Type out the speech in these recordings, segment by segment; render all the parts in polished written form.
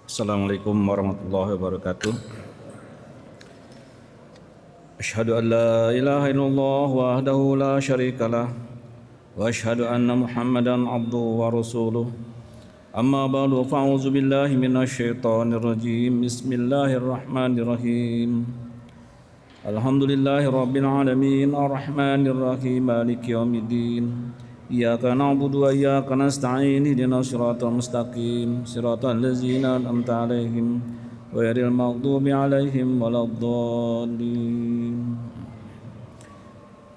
Assalamualaikum warahmatullahi wabarakatuh. Asyhadu an la ilaha illallah wahdahu la syarikalah wa asyhadu anna Muhammadan abduhu wa rasuluh. Amma ba'du fa'udzu billahi minasy syaithanir rajim. Bismillahirrahmanirrahim. Alhamdulillahi rabbil alamin arrahmanir rahim maliki yaumiddin. Iyyaka na'budu wa iyyaka nasta'in ihdinas siratal mustaqim siratal ladzina an'amta 'alaihim ghairil maghdubi 'alaihim waladdallin.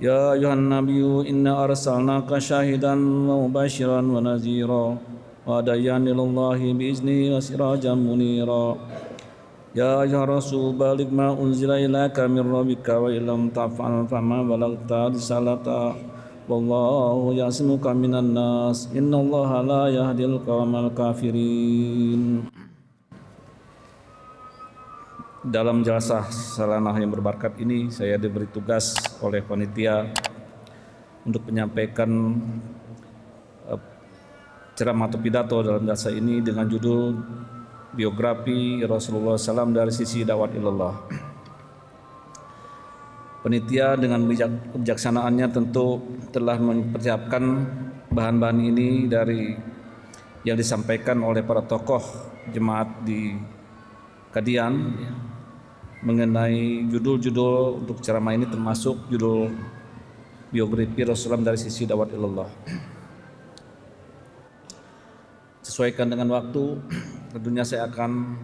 Ya ayuhan nabiyyu inna arsalnaka syahidan wa mubasyiran wa nadhira wa dayan ilallahi bi'izni wa sirajan munira. Ya ayuhar rasul baligh ma unzila ilaika min rabbika wa illam taf'al fama balaghta risalata. Wallahu ya'simuka minan nas innallaha la yahdil qaumal kafirin. Dalam jalsah salanah yang berbakat ini saya diberi tugas oleh panitia untuk menyampaikan ceramah atau pidato dalam jalsah ini dengan judul biografi Rasulullah SAW dari sisi dakwah ilallah. Panitia dengan kebijaksanaannya tentu telah mempersiapkan bahan-bahan ini dari yang disampaikan oleh para tokoh jemaat di Kadian mengenai judul-judul untuk ceramah ini, termasuk judul biografi Rasulullah dari sisi dakwah ilallah. Sesuaikan dengan waktu, tentunya saya akan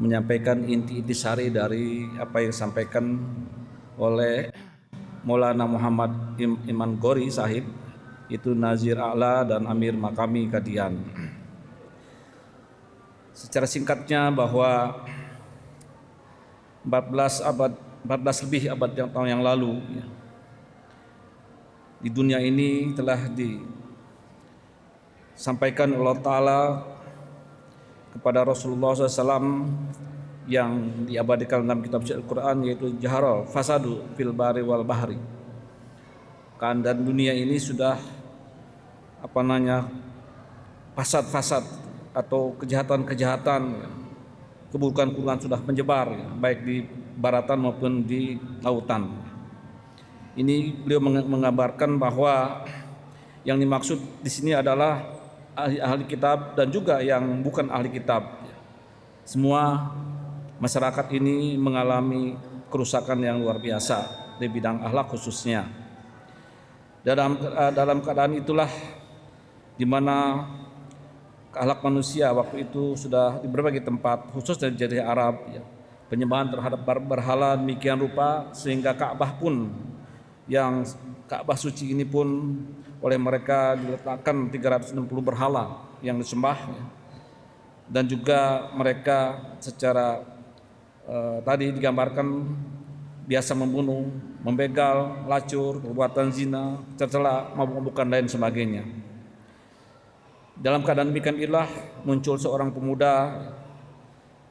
menyampaikan inti-intisari dari apa yang disampaikan oleh Maulana Muhammad Iman Gori Sahib, itu Nazir A'la dan Amir Makami Kadian. Secara singkatnya bahwa 14 lebih abad tahun yang lalu di dunia ini telah disampaikan Allah Ta'ala kepada Rasulullah SAW yang diabadikan dalam kitab Al-Quran, yaitu jahara fasadu fil bari wal bahri. Keadaan dunia ini sudah fasad-fasad atau kejahatan-kejahatan, keburukan-keburukan sudah menyebar, baik di daratan maupun di lautan. Ini beliau menggambarkan bahwa yang dimaksud di sini adalah ahli kitab dan juga yang bukan ahli kitab. Semua masyarakat ini mengalami kerusakan yang luar biasa di bidang akhlak khususnya. Dalam keadaan itulah di mana akhlak manusia waktu itu sudah di berbagai tempat, khusus dari Jazirah Arab, penyembahan terhadap berhala demikian rupa sehingga Ka'bah suci ini pun oleh mereka diletakkan 360 berhala yang disembah, dan juga mereka secara tadi digambarkan biasa membunuh, membegal, lacur, perbuatan zina, tercela, mabuk-mabukan dan sebagainya. Dalam keadaan demikian inilah muncul seorang pemuda,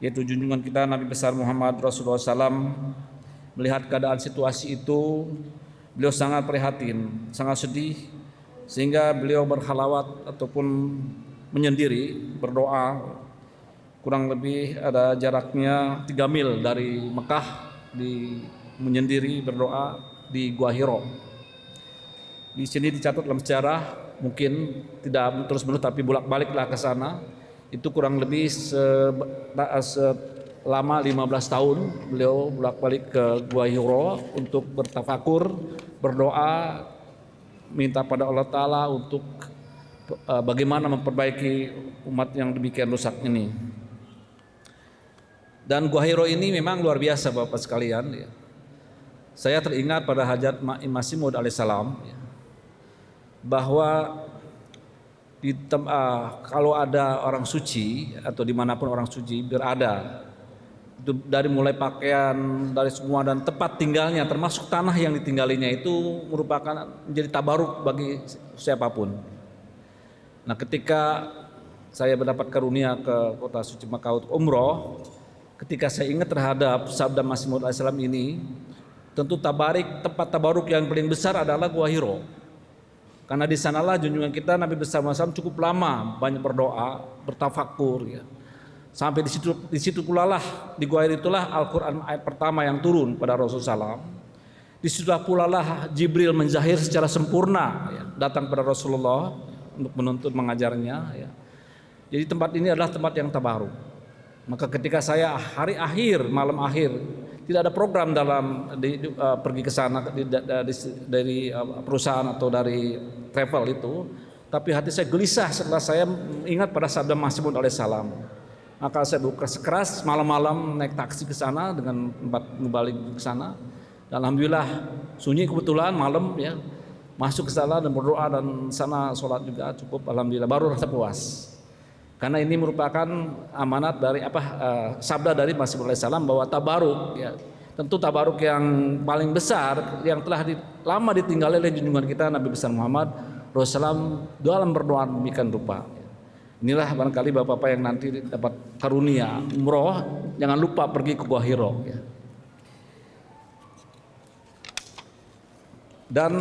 yaitu junjungan kita Nabi besar Muhammad Rasulullah SAW. Melihat keadaan situasi itu, beliau sangat prihatin, sangat sedih, sehingga beliau berhalawat ataupun menyendiri berdoa. Kurang lebih ada jaraknya 3 mil dari Mekah, menyendiri berdoa di Gua Hiro. Di sini dicatat dalam sejarah, mungkin tidak terus-menerus tapi bolak-baliklah ke sana. Itu kurang lebih selama 15 tahun beliau bolak-balik ke Gua Hiro untuk bertafakur, berdoa, minta pada Allah Ta'ala untuk bagaimana memperbaiki umat yang demikian rusak ini. Dan Gua Hiro ini memang luar biasa Bapak sekalian. Saya teringat pada hajat Masih Maud alaihissalam bahwa kalau ada orang suci atau dimanapun orang suci berada, itu dari mulai pakaian, dari semua dan tempat tinggalnya, termasuk tanah yang ditinggalinya, itu merupakan menjadi tabaruk bagi siapapun. Nah, ketika saya mendapat karunia ke kota suci Makkah untuk umroh, ketika saya ingat terhadap sabda Masih Maud alaihissalam ini, tentu tempat tabaruk yang paling besar adalah Gua Hiro. Karena di sanalah junjungan kita Nabi besar Muhammad SAW cukup lama banyak berdoa, bertafakur, Sampai di situ pula lah, di Gua Hira itulah Al-Quran ayat pertama yang turun pada Rasulullah SAW. Di situ pula lah Jibril menjahir secara sempurna ya, datang pada Rasulullah untuk menuntut mengajarnya ya. Jadi tempat ini adalah tempat yang tabaruk. Maka ketika saya hari akhir, malam akhir, tidak ada program dalam pergi ke sana dari perusahaan atau dari travel itu, tapi hati saya gelisah setelah saya ingat pada sabda Masih Maud alaihissalam. Maka saya bekerja keras malam-malam naik taksi ke sana dengan tempat balik ke sana. Dan alhamdulillah sunyi kebetulan malam ya, masuk ke sana dan berdoa dan sana sholat juga cukup, alhamdulillah baru rasa puas. Karena ini merupakan amanat dari sabda dari Masih Maud alaihissalam bahwa tabaruk ya, tentu tabaruk yang paling besar yang telah lama ditinggali oleh junjungan kita Nabi besar Muhammad Rasulullah dalam berdoa demikian rupa. Inilah barangkali bapak-bapak yang nanti dapat karunia umroh, jangan lupa pergi ke Gua Hira ya. Dan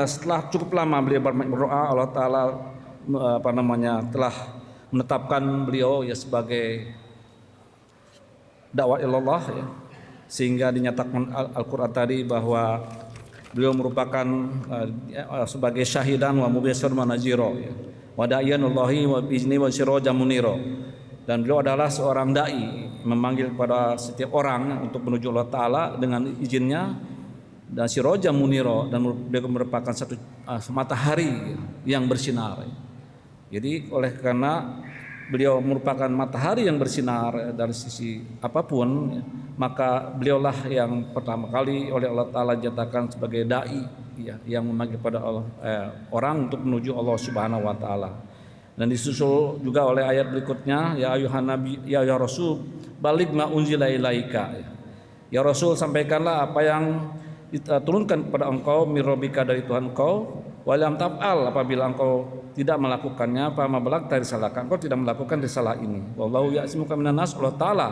setelah cukup lama beliau berdoa, Allah Ta'ala telah menetapkan beliau ya sebagai dakwah ilallah ya, sehingga dinyatakan Al-Quran tadi bahwa beliau merupakan sebagai syahidan wa mubasyir wa nazira ya, wa da'iyanullahi wa bi'izni wa sirajan munira. Dan beliau adalah seorang dai, memanggil kepada setiap orang untuk menuju Allah Ta'ala dengan izinnya, dan sirajan munira, dan beliau merupakan satu matahari yang bersinar. Jadi oleh karena beliau merupakan matahari yang bersinar dari sisi apapun, maka beliaulah yang pertama kali oleh Allah Ta'ala jatakan sebagai dai ya, yang memanggil pada orang untuk menuju Allah Subhanahu wa Ta'ala. Dan disusul juga oleh ayat berikutnya, ya ayuhan nabi ya rasul baligh ma unzila ilaika. Ya Rasul, sampaikanlah apa yang diturunkan kepada engkau mir rabbika dari Tuhan engkau, walam taf'al, apabila engkau tidak melakukannya fama balagta risalaka, engkau tidak melakukan risalah ini. Wallahu ya'simuka minan nas, Allah Ta'ala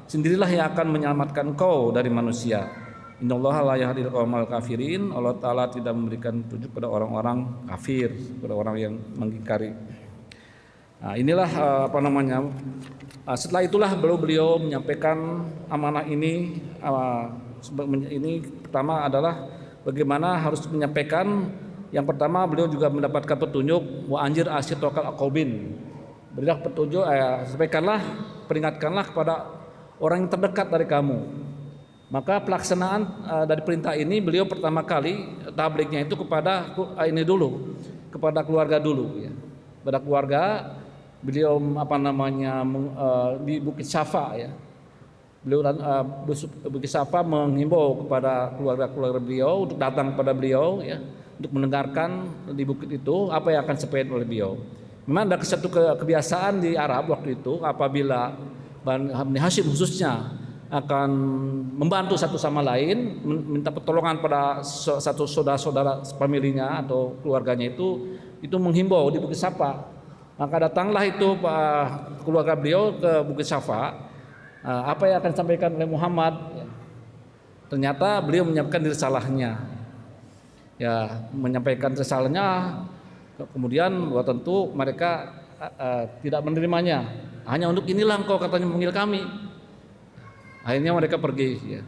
sendirilah yang akan menyelamatkan engkau dari manusia. Innallaha la yahdil qaumal kafirin, Allah Ta'ala tidak memberikan petunjuk pada orang-orang kafir, pada orang yang mengingkari. Nah, inilah setelah itulah beliau menyampaikan amanah ini. Ini pertama adalah bagaimana harus menyampaikan. Yang pertama beliau juga mendapatkan petunjuk wa anjir asyitokal aqobin. Berilah petunjuk, sampaikanlah, peringatkanlah kepada orang yang terdekat dari kamu. Maka pelaksanaan dari perintah ini beliau pertama kali tablignya itu kepada ini dulu, kepada keluarga dulu ya. Pada keluarga beliau di Bukit Syafa ya. Beliau Bukit Syafa menghimbau kepada keluarga beliau untuk datang kepada beliau ya, untuk mendengarkan di bukit itu apa yang akan disampaikan oleh beliau. Memang ada satu kebiasaan di Arab waktu itu, apabila Bani Hashim khususnya akan membantu satu sama lain, minta pertolongan pada satu saudara-saudara familinya atau keluarganya itu menghimbau di Bukit Syafa. Maka datanglah itu keluarga beliau ke Bukit Syafa. Apa yang akan disampaikan oleh Muhammad? Ternyata beliau menyampaikan risalahnya. Ya, menyampaikan risalahnya, kemudian tentu mereka tidak menerimanya. Hanya untuk inilah engkau katanya memanggil kami. Akhirnya mereka pergi. Ya.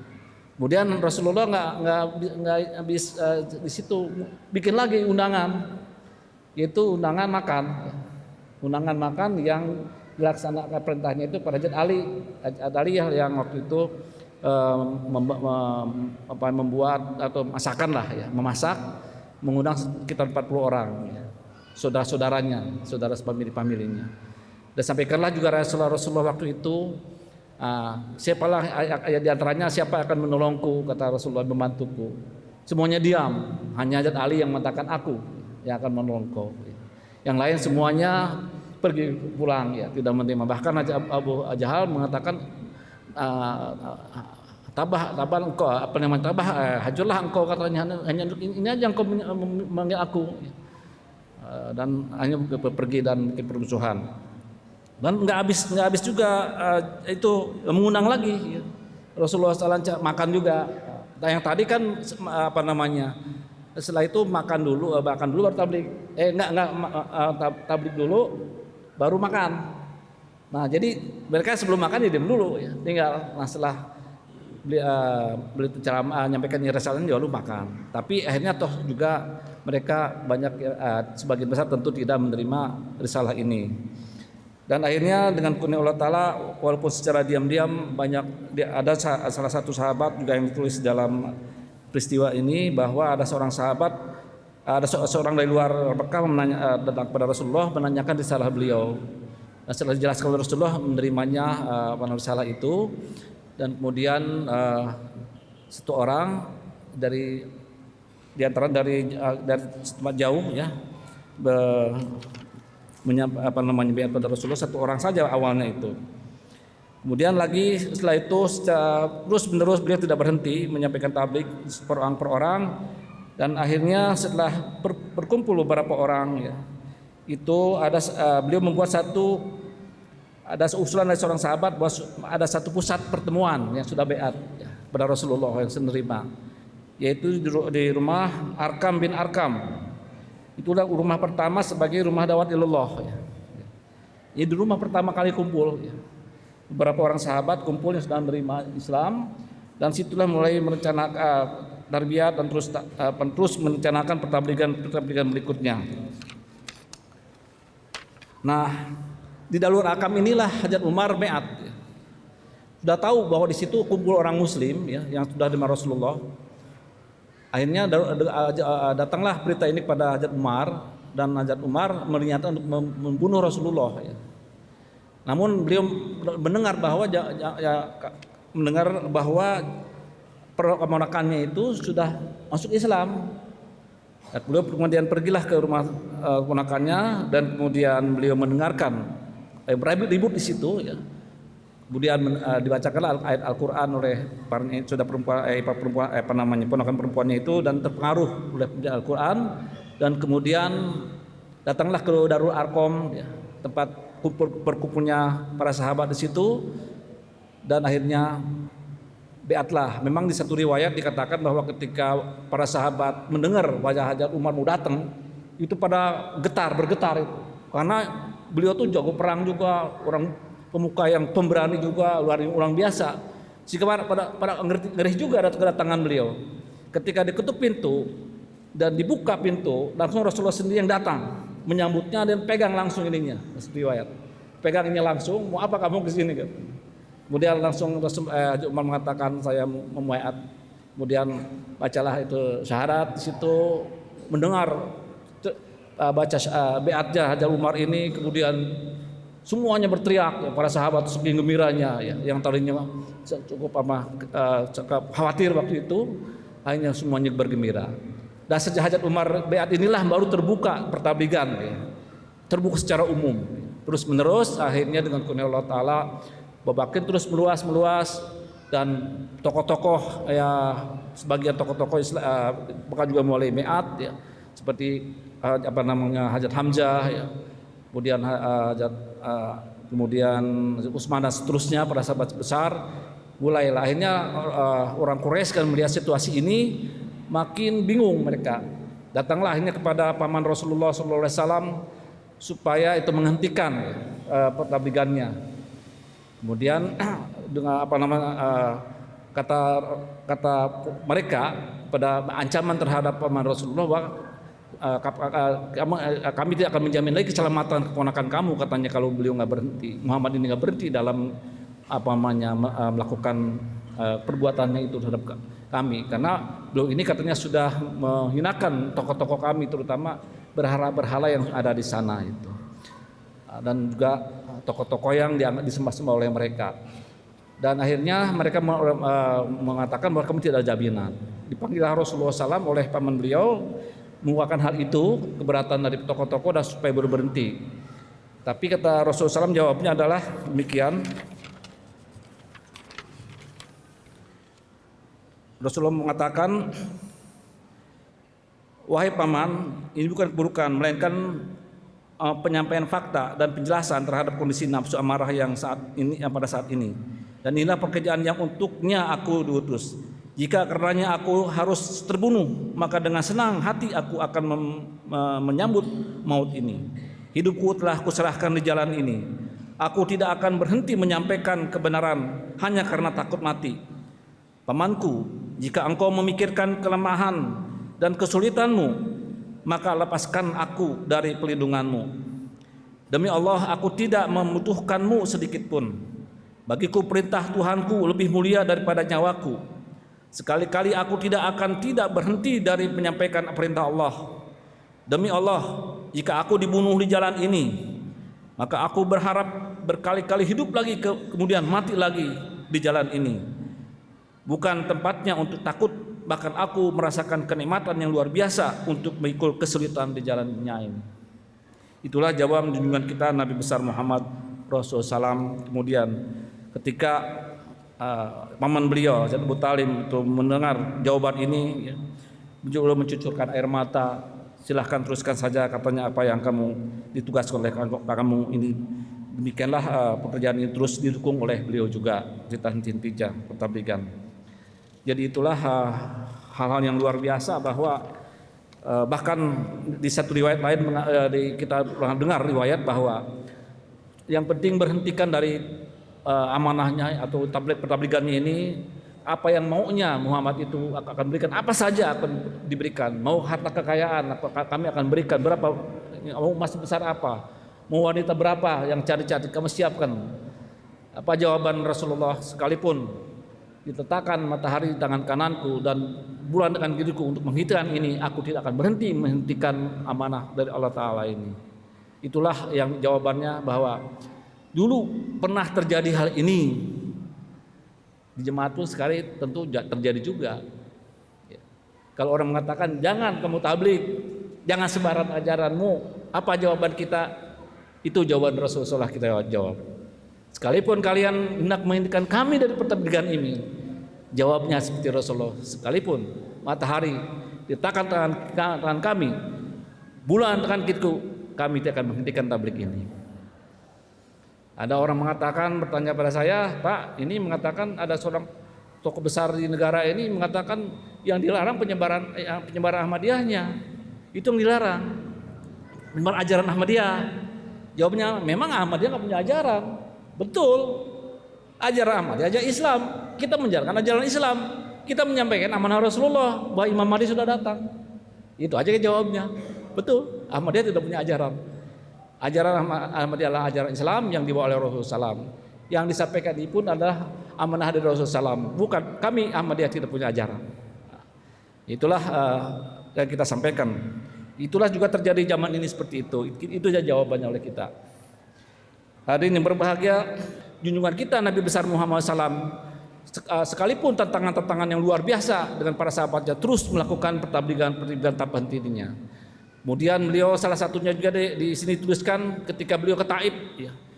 Kemudian Rasulullah nggak habis di situ, bikin lagi undangan, yaitu undangan makan yang dilaksanakan perintahnya itu pada Hadrat Ali yang waktu itu membuat atau masakan lah ya, memasak, mengundang sekitar 40 orang ya, saudara-saudaranya, saudara familinya. Dan sampaikanlah juga Rasulullah waktu itu, siapalah di antaranya siapa akan menolongku, kata Rasulullah, membantuku. Semuanya diam, hanya Hadrat Ali yang mengatakan aku yang akan menolongku. Yang lain semuanya pergi pulang ya, tidak menerima. Bahkan Abu Jahal mengatakan tabah engkau, hajurlah engkau, katanya, hanya ini aja engkau memanggil aku. Dan hanya pergi dan bikin permusuhan. Dan nggak habis juga itu mengundang lagi ya. Rasulullah SAW makan juga. Nah, yang tadi kan setelah itu makan dulu baru tablik. Tablik dulu baru makan. Nah, jadi mereka sebelum makan ya diam dulu ya. Tinggal setelah beliau ceramah nyampaikan risalahnya ya lalu makan. Tapi akhirnya toh juga mereka banyak sebagian besar tentu tidak menerima risalah ini. Dan akhirnya dengan kurnia Allah Ta'ala walaupun secara diam-diam ada salah satu sahabat juga yang ditulis dalam peristiwa ini bahwa ada seorang sahabat, ada seorang dari luar Mekah datang kepada Rasulullah menanyakan risalah beliau. Dan setelah dijelaskan oleh Rasulullah menerimanya risalah itu, dan kemudian satu orang dari tempat jauh ya menyampai pada Rasulullah, satu orang saja awalnya itu. Kemudian lagi setelah itu terus menerus beliau tidak berhenti menyampaikan tabligh per orang, dan akhirnya setelah berkumpul beberapa orang ya, itu beliau membuat ada usulan dari seorang sahabat bahwa ada satu pusat pertemuan yang sudah baiat ya, pada Rasulullah yang menerima, yaitu di rumah Arkam bin Arkam. Itulah rumah pertama sebagai rumah dakwah ilallah ya. Ini rumah pertama kali kumpul ya. Beberapa orang sahabat kumpul yang sudah menerima Islam, dan situlah mulai merencanakan tarbiyat dan terus merencanakan pertablighan berikutnya. Nah, di Darul Arkam inilah Hajat Umar baiat ya. Sudah tahu bahwa di situ kumpul orang muslim ya yang sudah menerima Rasulullah. Akhirnya datanglah berita ini kepada Hajat Umar, dan Hajat Umar meniatkan untuk membunuh Rasulullah ya. Namun beliau mendengar bahwa keponakannya itu sudah masuk Islam. Dan beliau kemudian pergilah ke rumah keponakannya, dan kemudian beliau mendengarkan ribut di situ ya. Kemudian dibacakanlah ayat Al-Qur'an oleh ponakan perempuannya itu, dan terpengaruh oleh Al-Qur'an, dan kemudian datanglah ke Darul Arqam ya, tempat berkumpulnya para sahabat di situ, dan akhirnya baiatlah. Memang di satu riwayat dikatakan bahwa ketika para sahabat mendengar wajah Hajat Umar mau datang, itu pada bergetar itu, karena beliau tuh jago perang juga, orang pemuka yang pemberani juga, luar biasa. Sehingga pada ngeri juga kedatangan beliau. Ketika diketuk pintu dan dibuka pintu, langsung Rasulullah sendiri yang datang menyambutnya dan pegang langsung ininya. Riwayat. Pegang ini langsung, mau apa kamu ke sini? Kemudian langsung Hajat Umar mengatakan saya membaiat. Kemudian bacalah itu syahadat di situ, mendengar baca baiatnya Hajat Umar ini, kemudian semuanya berteriak ya, para sahabat saking gembiranya ya, yang tadinya cukup khawatir waktu itu, akhirnya semuanya bergembira. Dan sejak Hajat Umar baiat inilah baru terbuka pertablighan ya, terbuka secara umum. Terus menerus akhirnya dengan kurnia Allah Ta'ala makin terus meluas, dan tokoh-tokoh ya, sebagian tokoh-tokoh Islam bahkan juga mulai baiat ya, seperti Hajat Hamzah ya, kemudian Utsman dan seterusnya, para sahabat besar. Mulailah akhirnya orang Quraisy kan melihat situasi ini makin bingung mereka. Datanglah akhirnya kepada paman Rasulullah SAW supaya itu menghentikan pertablighannya. Kemudian dengan kata mereka pada ancaman terhadap paman Rasulullah bahwa kami tidak akan menjamin lagi keselamatan keponakan kamu, katanya, kalau beliau nggak berhenti, Muhammad ini nggak berhenti dalam melakukan perbuatannya itu terhadap kami, karena beliau ini katanya sudah menghinakan tokoh-tokoh kami, terutama berhala-berhala yang ada di sana itu, dan juga tokoh-tokoh yang disembah-sembah oleh mereka. Dan akhirnya mereka mengatakan bahwa kami tidak ada jaminan. Dipanggillah Rasulullah SAW oleh paman beliau, menguatkan hal itu, keberatan dari tokoh-tokoh, dan supaya berhenti. Tapi kata Rasulullah SAW jawabnya adalah demikian. Rasulullah mengatakan, wahai paman, ini bukan keburukan, melainkan penyampaian fakta dan penjelasan terhadap kondisi nafsu amarah yang pada saat ini. Dan inilah pekerjaan yang untuknya aku diutus. Jika karenanya aku harus terbunuh, maka dengan senang hati aku akan menyambut maut ini. Hidupku telah kuserahkan di jalan ini. Aku tidak akan berhenti menyampaikan kebenaran hanya karena takut mati. Pamanku, jika engkau memikirkan kelemahan dan kesulitanmu, maka lepaskan aku dari pelindunganmu. Demi Allah, aku tidak membutuhkanmu sedikit pun. Bagiku perintah Tuhanku lebih mulia daripada nyawaku. Sekali-kali aku tidak berhenti dari menyampaikan perintah Allah. Demi Allah, jika aku dibunuh di jalan ini, maka aku berharap berkali-kali hidup lagi kemudian mati lagi di jalan ini. Bukan tempatnya untuk takut, bahkan aku merasakan kenikmatan yang luar biasa untuk memikul kesulitan di jalannya ini. Itulah jawaban junjungan kita Nabi besar Muhammad Rasulullah SAW. Kemudian ketika paman beliau Zaid Abu Talib itu mendengar jawaban ini, beliau mencucurkan air mata. Silahkan teruskan saja, katanya, apa yang kamu ditugaskan oleh kamu ini. Demikianlah pekerjaan ini terus didukung oleh beliau juga, henti-hentinya pertabligan. Jadi itulah hal-hal yang luar biasa, bahwa bahkan di satu riwayat lain kita pernah dengar riwayat bahwa yang penting berhentikan dari amanahnya atau pertabligannya ini. Apa yang maunya Muhammad itu akan berikan, apa saja akan diberikan. Mau harta kekayaan, kami akan berikan. Berapa, mau emas besar apa, mau wanita berapa yang cari-cari, kami siapkan. Apa jawaban Rasulullah? Sekalipun diletakkan matahari di tangan kananku dan bulan dengan kiriku untuk menghentikan ini, aku tidak akan berhenti menghentikan amanah dari Allah Ta'ala ini. Itulah yang jawabannya, bahwa dulu pernah terjadi hal ini di jemaat pun sekali tentu terjadi juga. Kalau orang mengatakan jangan kamu tabligh, jangan sebaran ajaranmu, apa jawaban kita? Itu jawaban Rasulullah kita jawab. Sekalipun kalian hendak menghentikan kami dari pertabligan ini, jawabnya seperti Rasulullah. Sekalipun matahari diletakkan tangan kami, bulan tangan kiriku, kami tidak akan menghentikan tabligh ini. Ada orang mengatakan, bertanya pada saya, Pak, ini mengatakan ada seorang tokoh besar di negara ini mengatakan yang dilarang penyebaran Ahmadiyahnya, itu yang dilarang, penyebaran ajaran Ahmadiyah. Jawabnya, memang Ahmadiyah nggak punya ajaran, betul, ajaran Ahmadiyah ajaran Islam, kita menjalankan ajaran Islam, kita menyampaikan amanah Rasulullah bahwa Imam Mahdi sudah datang. Itu aja jawabnya, betul, Ahmadiyah tidak punya ajaran. Ajaran Ahmadiyah adalah ajaran Islam yang dibawa oleh Rasulullah SAW. Yang disampaikan ini pun adalah amanah dari Rasulullah SAW. Bukan, kami Ahmadiyah tidak punya ajaran. Itulah yang kita sampaikan. Itulah juga terjadi zaman ini seperti itu. Itu saja jawabannya oleh kita. Hadirin yang berbahagia, junjungan kita Nabi besar Muhammad SAW, sekalipun tantangan-tantangan yang luar biasa dengan para sahabatnya, terus melakukan pertabligan tanpa henti-hentinya. Kemudian beliau salah satunya juga di sini tuliskan ketika beliau ke Taif,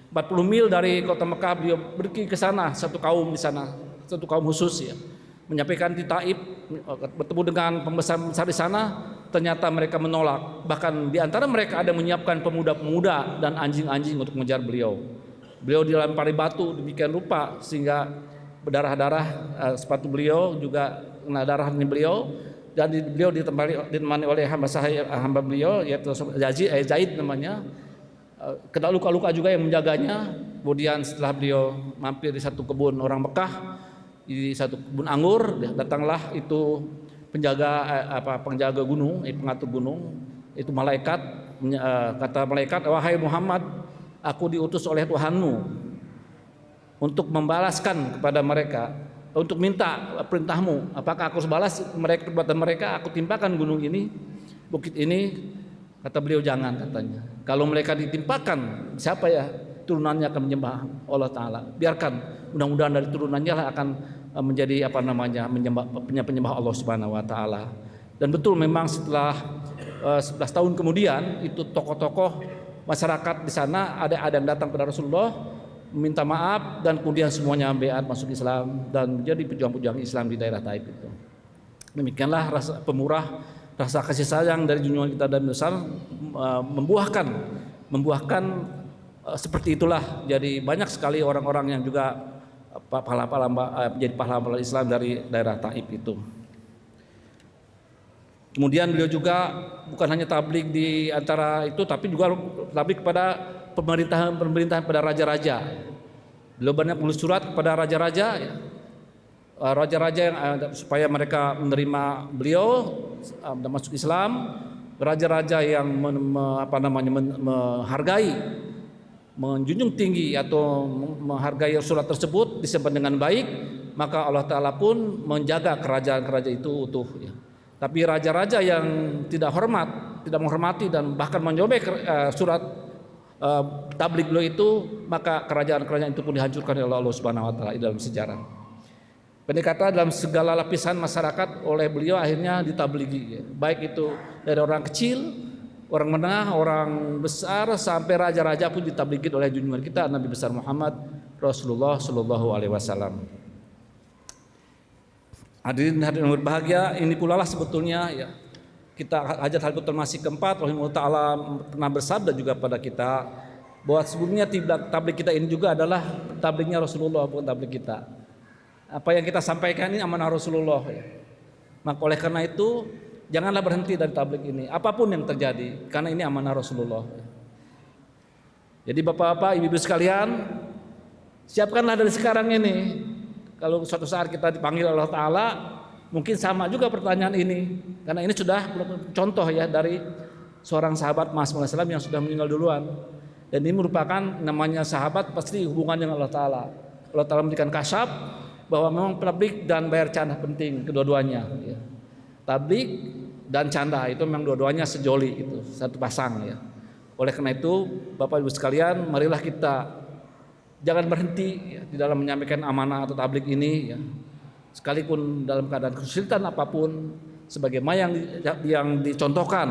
40 mil dari kota Mekah, beliau pergi ke sana, satu kaum di sana, satu kaum khusus, menyampaikan di Taif, bertemu dengan pembesar-pembesar di sana. Ternyata mereka menolak. Bahkan di antara mereka ada menyiapkan pemuda-pemuda dan anjing-anjing untuk mengejar beliau. Beliau dilempari batu demikian rupa sehingga berdarah-darah, sepatu beliau juga kena darahnya beliau. Dan beliau ditemani oleh hamba beliau, yaitu Zaid namanya, kena luka-luka juga yang menjaganya. Kemudian setelah beliau mampir di satu kebun orang Mekah, di satu kebun anggur, datanglah itu penjaga gunung, pengatur gunung, itu malaikat. Kata malaikat, wahai Muhammad, aku diutus oleh Tuhanmu untuk membalaskan kepada mereka, untuk minta perintahmu, apakah aku harus balas mereka perbuatan mereka, aku timpakan gunung ini, bukit ini? Kata beliau, jangan, katanya. Kalau mereka ditimpakan, siapa ya turunannya akan menyembah Allah Ta'ala? Biarkan, mudah-mudahan dari turunannya lah akan menjadi penyembah Allah Subhanahu Wa Ta'ala. Dan betul memang setelah 11 tahun kemudian, itu tokoh-tokoh masyarakat di sana ada yang datang kepada Rasulullah meminta maaf, dan kemudian semuanya baiat masuk Islam dan menjadi pejuang-pejuang Islam di daerah Taif itu. Demikianlah rasa pemurah, rasa kasih sayang dari junjungan kita dan besar membuahkan seperti itulah. Jadi banyak sekali orang-orang yang juga menjadi pahlawan Islam dari daerah Taif itu. Kemudian beliau juga bukan hanya tabligh di antara itu, tapi juga tabligh kepada pemerintahan pada raja-raja. Beliau banyak menulis surat kepada raja-raja, ya. Raja-raja yang supaya mereka menerima beliau dan masuk Islam, raja-raja yang menghargai, menjunjung tinggi atau menghargai surat tersebut disimpan dengan baik, maka Allah Ta'ala pun menjaga kerajaan-kerajaan itu utuh, ya. Tapi raja-raja yang tidak menghormati dan bahkan menyobek surat tabligh beliau itu, maka kerajaan-kerajaan itu pun dihancurkan oleh Allah Subhanahu wa Ta'ala dalam sejarah. Pendekatan dalam segala lapisan masyarakat oleh beliau akhirnya ditablighi, ya. Baik itu dari orang kecil, orang menengah, orang besar, sampai raja-raja pun ditablighi oleh junjungan kita Nabi besar Muhammad Rasulullah Shallallahu Alaihi Wasallam. Hadirin yang berbahagia, ini pula lah sebetulnya, ya, kita Hajat Khalifatul Masih keempat rahimahullah taala pernah bersabda juga pada kita bahwa sebelumnya tabligh kita ini juga adalah tablighnya Rasulullah, bukan tabligh kita. Apa yang kita sampaikan ini amanah Rasulullah, ya. Maka oleh karena itu janganlah berhenti dari tabligh ini apapun yang terjadi, karena ini amanah Rasulullah. Jadi bapak-bapak, ibu-ibu sekalian, siapkanlah dari sekarang ini. Kalau suatu saat kita dipanggil Allah Ta'ala, mungkin sama juga pertanyaan ini, karena ini sudah contoh, ya, dari seorang sahabat Muhammad SAW yang sudah meninggal duluan. Dan ini merupakan namanya sahabat pasti hubungan dengan Allah Ta'ala. Allah Ta'ala memberikan kasyaf bahwa memang tabligh dan bayar canda penting, kedua-duanya, ya. Tabligh dan canda itu memang dua-duanya sejoli, itu satu pasang, ya. Oleh karena itu Bapak Ibu sekalian, marilah kita jangan berhenti, ya, di dalam menyampaikan amanah atau tabligh ini, ya. Sekalipun dalam keadaan kesulitan apapun, sebagaimana yang dicontohkan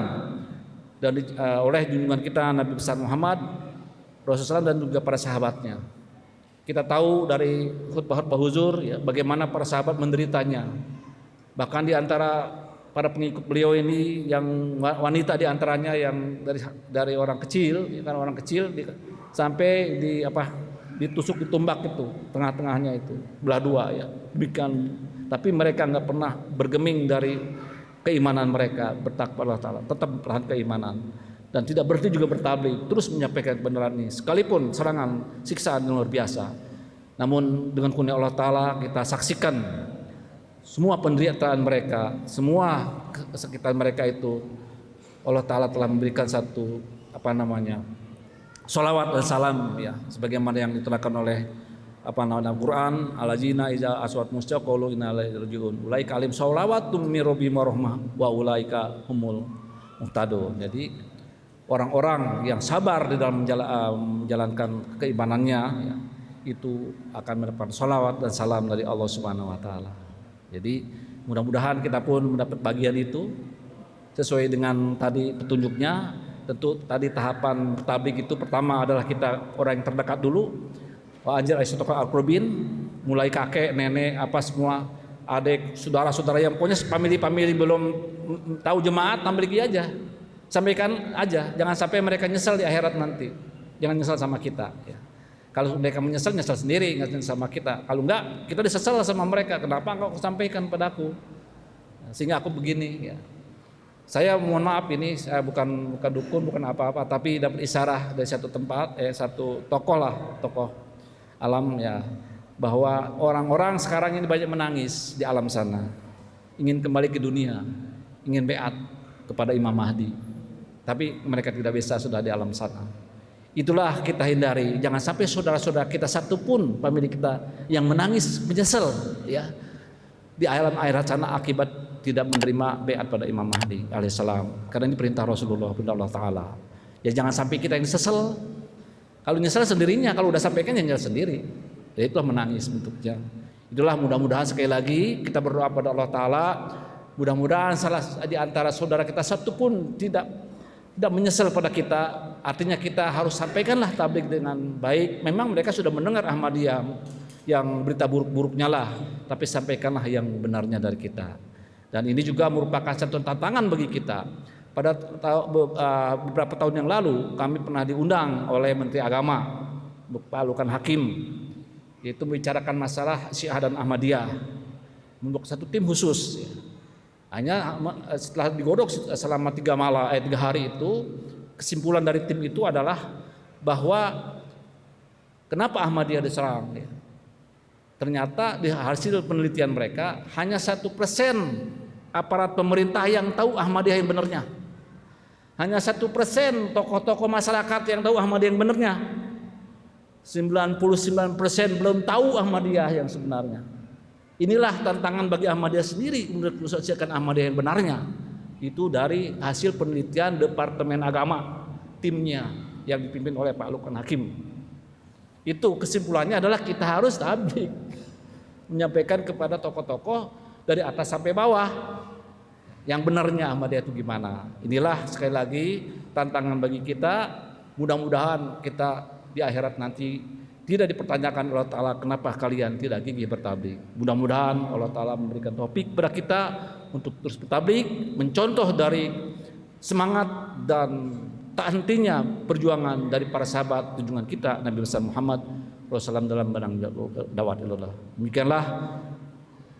dan oleh junjungan kita Nabi besar Muhammad Rasulullah SAW dan juga para sahabatnya. Kita tahu dari khutbah-khutbah huzur, ya, bagaimana para sahabat menderitanya. Bahkan di antara para pengikut beliau ini yang wanita di antaranya yang dari orang kecil, ya, kan orang kecil sampai ditusuk, ditumbak itu tengah-tengahnya itu belah dua, ya. Demikian, tapi mereka nggak pernah bergeming dari keimanan mereka, bertakwa Allah Ta'ala, tetap bertahan keimanan. Dan tidak berhenti juga bertabligh, terus menyampaikan kebenaran ini sekalipun serangan siksaan yang luar biasa. Namun dengan kurnia Allah Ta'ala kita saksikan semua penderitaan mereka, semua kesakitan mereka itu Allah Ta'ala telah memberikan satu sholawat dan salam, ya, sebagaimana yang diterangkan oleh Al-Quran, alazina iza aswat mustaqulu inna ilaihi rajiun ulaika alim sholawatum min rabbihim warahmah wa ulaika humul muhtadun. Jadi orang-orang yang sabar di dalam menjalankan keimanannya, ya, itu akan mendapat sholawat dan salam dari Allah Subhanahu wa Ta'ala. Jadi mudah-mudahan kita pun mendapat bagian itu sesuai dengan tadi petunjuknya. Tentu tadi tahapan tabligh itu pertama adalah kita orang yang terdekat dulu, wa anjir aisyatokal al-qurbin, mulai kakek, nenek, semua adik, saudara-saudara yang pokoknya family belum tahu jemaat, tablighi aja. Sampaikan aja, jangan sampai mereka nyesal di akhirat nanti. Jangan nyesal sama kita, ya. Kalau mereka menyesal, nyesal sendiri, nyesal sama kita. Kalau enggak, kita disesal sama mereka. Kenapa engkau sampaikan padaku? Sehingga aku begini, ya. Saya mohon maaf, ini saya bukan dukun, bukan apa-apa, tapi dapat isyarah dari satu tempat, satu tokoh alam, ya, bahwa orang-orang sekarang ini banyak menangis di alam sana, ingin kembali ke dunia, ingin beat kepada Imam Mahdi. Tapi mereka tidak bisa, sudah di alam sana. Itulah kita hindari, jangan sampai saudara-saudara kita satupun famili kita yang menangis menyesal, ya, di alam akhirat sana akibat tidak menerima beat pada Imam Mahdi alaihissalam. Karena ini perintah Rasulullah Allah Ta'ala. Ya jangan sampai kita yang sesal. Kalau nyesal sendirinya, kalau udah sampaikan ya nyesal sendiri. Ya itulah menangis bentuknya. Itulah mudah-mudahan sekali lagi kita berdoa pada Allah Ta'ala, mudah-mudahan salah di antara saudara kita satu pun tidak menyesal pada kita. Artinya kita harus sampaikanlah tabligh dengan baik. Memang mereka sudah mendengar Ahmadiyah yang berita buruk-buruknya lah, tapi sampaikanlah yang benarnya dari kita. Dan ini juga merupakan satu tantangan bagi kita. Pada beberapa tahun yang lalu kami pernah diundang oleh Menteri Agama Pak Lukan Hakim, yaitu membicarakan masalah Syiah dan Ahmadiyah, membentuk satu tim khusus, ya. Hanya setelah digodok selama 3 hari itu, kesimpulan dari tim itu adalah bahwa kenapa Ahmadiyah diserang ya. Ternyata di hasil penelitian mereka hanya 1% aparat pemerintah yang tahu Ahmadiyah yang benarnya. Hanya 1% tokoh-tokoh masyarakat yang tahu Ahmadiyah yang benarnya. 99% belum tahu Ahmadiyah yang sebenarnya. Inilah tantangan bagi Ahmadiyah sendiri untuk mensukseskan Ahmadiyah yang benarnya. Itu dari hasil penelitian Departemen Agama, timnya yang dipimpin oleh Pak Lukman Hakim. Itu kesimpulannya adalah kita harus tabligh, menyampaikan kepada tokoh-tokoh dari atas sampai bawah yang benarnya Ahmadiyah itu gimana. Inilah sekali lagi tantangan bagi kita. Mudah-mudahan kita di akhirat nanti tidak dipertanyakan oleh Allah Ta'ala kenapa kalian tidak gigih bertabligh. Mudah-mudahan Allah Ta'ala memberikan taufik kepada kita untuk terus bertabligh, mencontoh dari semangat dan tak hentinya perjuangan dari para sahabat junjungan kita Nabi besar Muhammad Rasulullah dalam bidang dakwah ilallah. Demikianlah,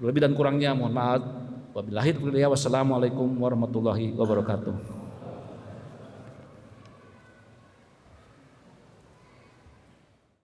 lebih dan kurangnya mohon maaf. Wabillahi taufiq. Wassalamualaikum warahmatullahi wabarakatuh.